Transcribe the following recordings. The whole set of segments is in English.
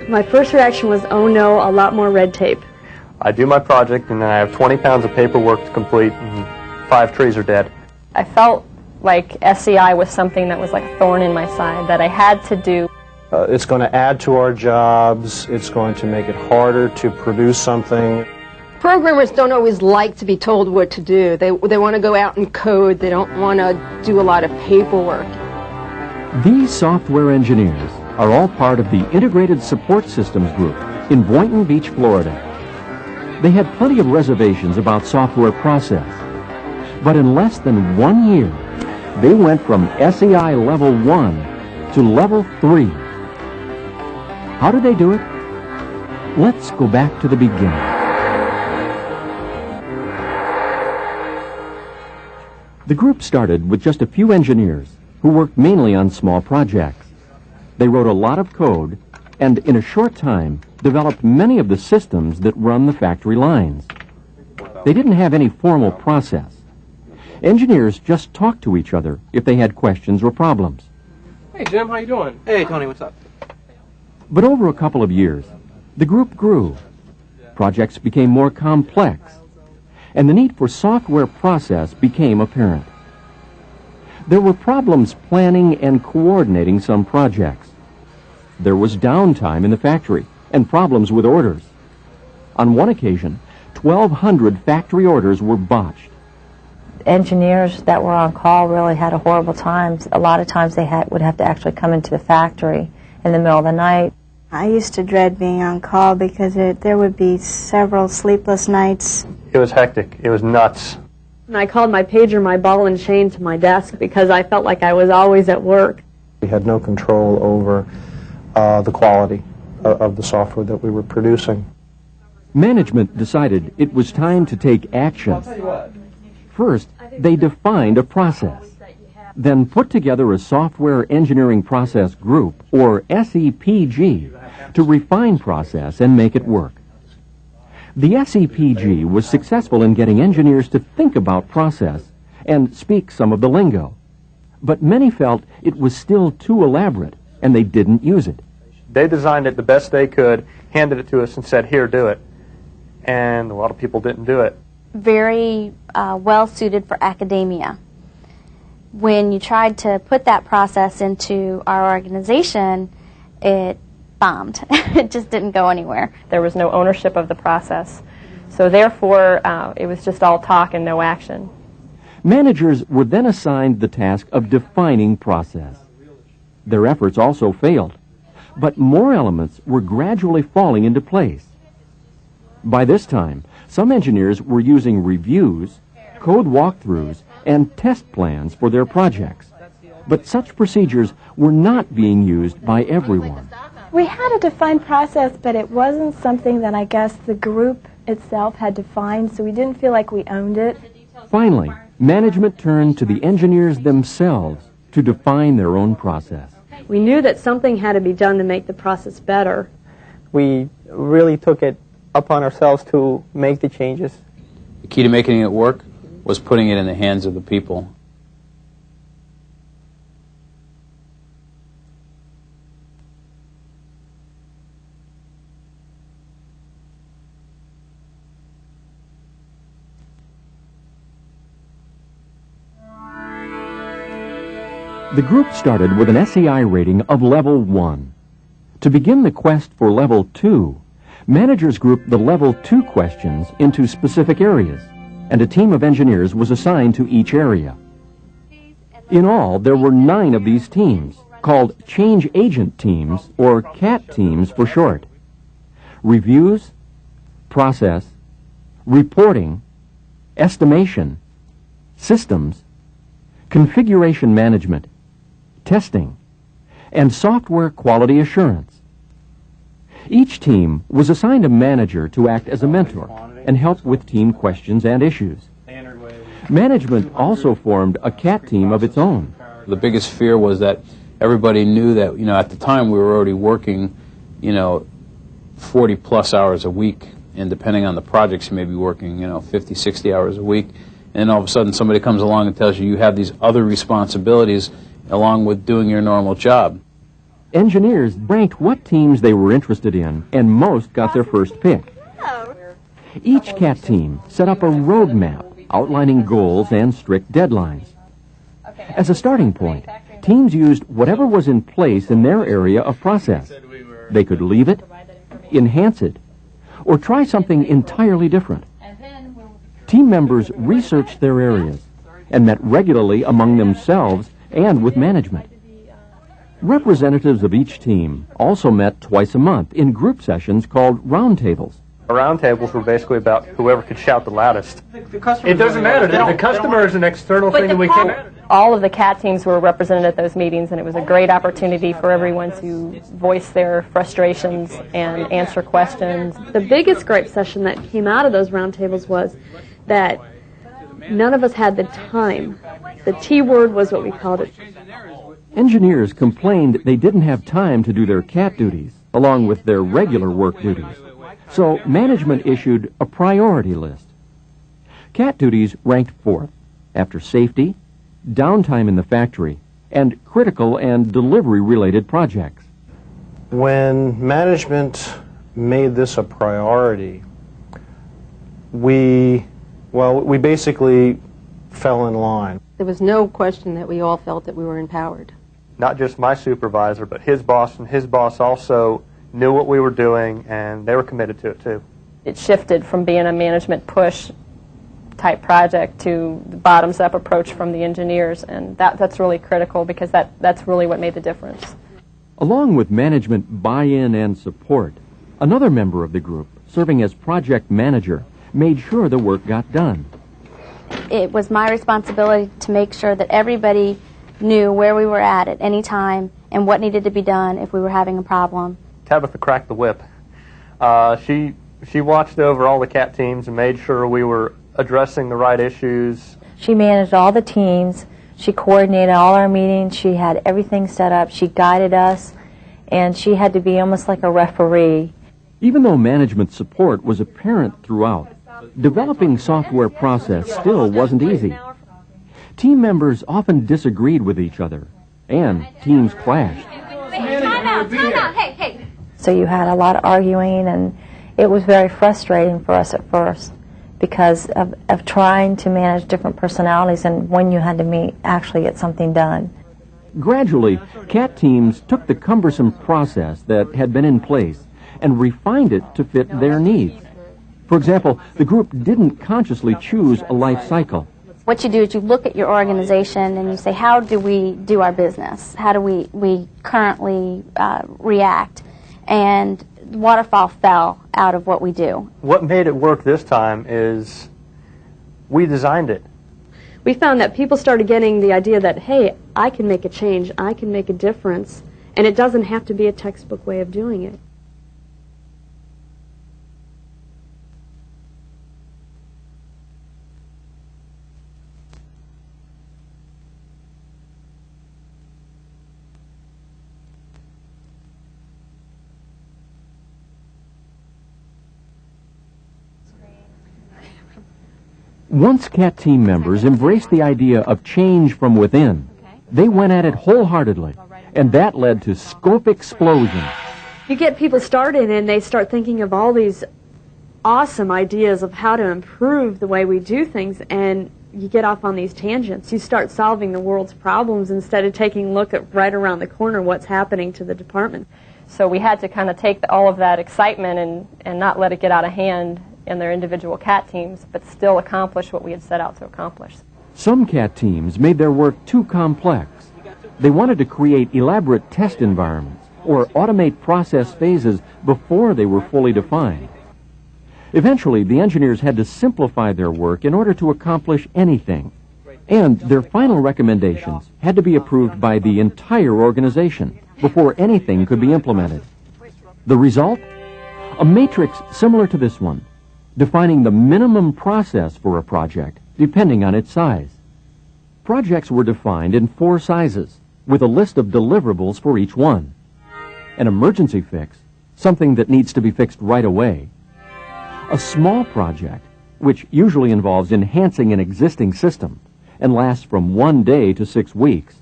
My first reaction was, oh no, a lot more red tape. I do my project and then I have 20 pounds of paperwork to complete and 5 trees are dead. I felt like SEI was something that was like a thorn in my side that I had to do. It's going to add to our jobs. It's going to make it harder to produce something. Programmers don't always like to be told what to do. They want to go out and code. They don't want to do a lot of paperwork. These software engineers are all part of the Integrated Support Systems Group in Boynton Beach, Florida. They had plenty of reservations about software process, but in less than 1 year, they went from SEI Level 1 to Level 3. How did they do it? Let's go back to the beginning. The group started with just a few engineers who worked mainly on small projects. They wrote a lot of code and in a short time developed many of the systems that run the factory lines. They didn't have any formal process. Engineers just talked to each other if they had questions or problems. Hey Jim, how you doing? Hey Tony, what's up? But over a couple of years, the group grew. Projects became more complex, and the need for software process became apparent. There were problems planning and coordinating some projects. There was downtime in the factory and problems with orders. On one occasion, 1,200 factory orders were botched. Engineers that were on call really had a horrible time. A lot of times they would have to actually come into the factory in the middle of the night. I used to dread being on call because there would be several sleepless nights. It was hectic. It was nuts. And I called my pager my ball and chain to my desk because I felt like I was always at work. We had no control over the quality of the software that we were producing. Management decided it was time to take action. First, they defined a process, then put together a software engineering process group, or SEPG, to refine process and make it work. The SEPG was successful in getting engineers to think about process and speak some of the lingo, but many felt it was still too elaborate and they didn't use it. They designed it the best they could, handed it to us and said, here, do it. And a lot of people didn't do it. Very well suited for academia. When you tried to put that process into our organization, it bombed. It just didn't go anywhere. There was no ownership of the process. So therefore, it was just all talk and no action. Managers were then assigned the task of defining process. Their efforts also failed, but more elements were gradually falling into place. By this time, some engineers were using reviews, code walkthroughs, and test plans for their projects. But such procedures were not being used by everyone. We had a defined process, but it wasn't something that I guess the group itself had defined, so we didn't feel like we owned it. Finally, management turned to the engineers themselves to define their own process. We knew that something had to be done to make the process better. We really took it upon ourselves to make the changes. The key to making it work was putting it in the hands of the people. The group started with an SEI rating of Level 1. To begin the quest for Level 2, managers grouped the Level 2 questions into specific areas, and a team of engineers was assigned to each area. In all, there were 9 of these teams, called Change Agent Teams, or CAT teams for short. Reviews, process, reporting, estimation, systems, configuration management, testing, and software quality assurance. Each team was assigned a manager to act as a mentor and help with team questions and issues. Management also formed a CAT team of its own. The biggest fear was that everybody knew that, at the time we were already working, 40 plus hours a week, and depending on the projects you may be working, 50, 60 hours a week, and all of a sudden somebody comes along and tells you you have these other responsibilities along with doing your normal job. Engineers ranked what teams they were interested in, and most got their first pick. Each CAT team set up a roadmap outlining goals and strict deadlines. As a starting point, teams used whatever was in place in their area of process. They could leave it, enhance it, or try something entirely different. Team members researched their areas and met regularly among themselves and with management. Representatives of each team also met twice a month in group sessions called roundtables. The roundtables were basically about whoever could shout the loudest. It doesn't matter. The customer is an external thing that we can't. All of the CAT teams were represented at those meetings, and it was a great opportunity for everyone to voice their frustrations and answer questions. The biggest gripe session that came out of those roundtables was that none of us had the time. The T word was what we called it. Engineers complained they didn't have time to do their CAT duties, along with their regular work duties. So management issued a priority list. CAT duties ranked fourth, after safety, downtime in the factory, and critical and delivery-related projects. When management made this a priority, we basically fell in line. There was no question that we all felt that we were empowered. Not just my supervisor, but his boss and his boss also knew what we were doing, and they were committed to it too. It shifted from being a management push type project to the bottoms-up approach from the engineers, and that's really critical because that's really what made the difference. Along with management buy-in and support, another member of the group, serving as project manager, made sure the work got done. It was my responsibility to make sure that everybody knew where we were at any time and what needed to be done if we were having a problem. Tabitha cracked the whip. She watched over all the CAT teams and made sure we were addressing the right issues. She managed all the teams. She coordinated all our meetings. She had everything set up. She guided us, and she had to be almost like a referee. Even though management support was apparent throughout, developing software process still wasn't easy. Team members often disagreed with each other, and teams clashed. Time out, hey. So you had a lot of arguing, and it was very frustrating for us at first because of trying to manage different personalities and when you had to meet, actually get something done. Gradually, CAT teams took the cumbersome process that had been in place and refined it to fit their needs. For example, the group didn't consciously choose a life cycle. What you do is you look at your organization and you say, how do we do our business? How do we currently react? And waterfall fell out of what we do. What made it work this time is we designed it. We found that people started getting the idea that, hey, I can make a change, I can make a difference, and it doesn't have to be a textbook way of doing it. Once CAT team members embraced the idea of change from within, they went at it wholeheartedly, and that led to scope explosion. You get people started and they start thinking of all these awesome ideas of how to improve the way we do things, and you get off on these tangents. You start solving the world's problems instead of taking a look at right around the corner what's happening to the department. So we had to kind of take all of that excitement and not let it get out of hand in their individual CAT teams, but still accomplish what we had set out to accomplish. Some CAT teams made their work too complex. They wanted to create elaborate test environments or automate process phases before they were fully defined. Eventually, the engineers had to simplify their work in order to accomplish anything, and their final recommendations had to be approved by the entire organization before anything could be implemented. The result? A matrix similar to this one, defining the minimum process for a project, depending on its size. Projects were defined in 4 sizes, with a list of deliverables for each one. An emergency fix, something that needs to be fixed right away. A small project, which usually involves enhancing an existing system and lasts from 1 day to 6 weeks.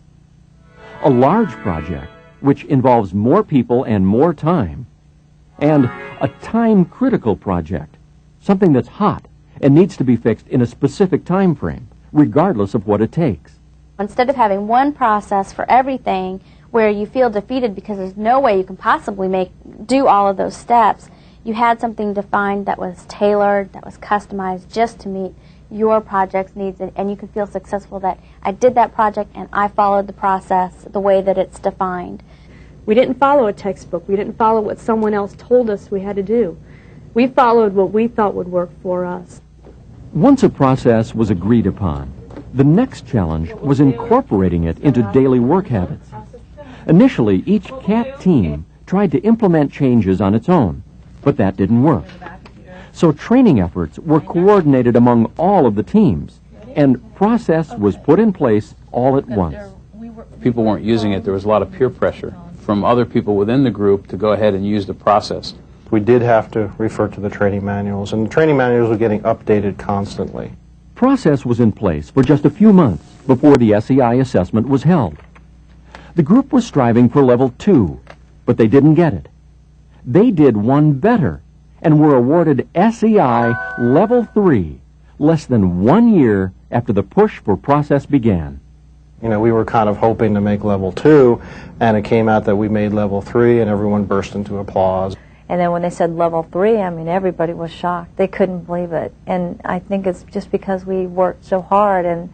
A large project, which involves more people and more time, and a time-critical project, something that's hot and needs to be fixed in a specific time frame, regardless of what it takes. Instead of having one process for everything where you feel defeated because there's no way you can possibly do all of those steps, you had something defined that was tailored, that was customized just to meet your project's needs, and you could feel successful that I did that project and I followed the process the way that it's defined. We didn't follow a textbook. We didn't follow what someone else told us we had to do. We followed what we thought would work for us. Once a process was agreed upon, the next challenge was incorporating it into daily work habits. Initially, each CAT team tried to implement changes on its own, but that didn't work. So training efforts were coordinated among all of the teams, and process was put in place all at once. People weren't using it. There was a lot of peer pressure from other people within the group to go ahead and use the process. We did have to refer to the training manuals, and the training manuals were getting updated constantly. Process was in place for just a few months before the SEI assessment was held. The group was striving for level 2, but they didn't get it. They did one better and were awarded SEI level 3 less than 1 year after the push for process began. You know, we were kind of hoping to make level 2, and it came out that we made level 3, and everyone burst into applause. And then when they said level 3, I mean, everybody was shocked. They couldn't believe it. And I think it's just because we worked so hard and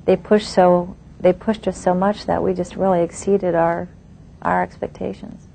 they pushed us so much that we just really exceeded our expectations.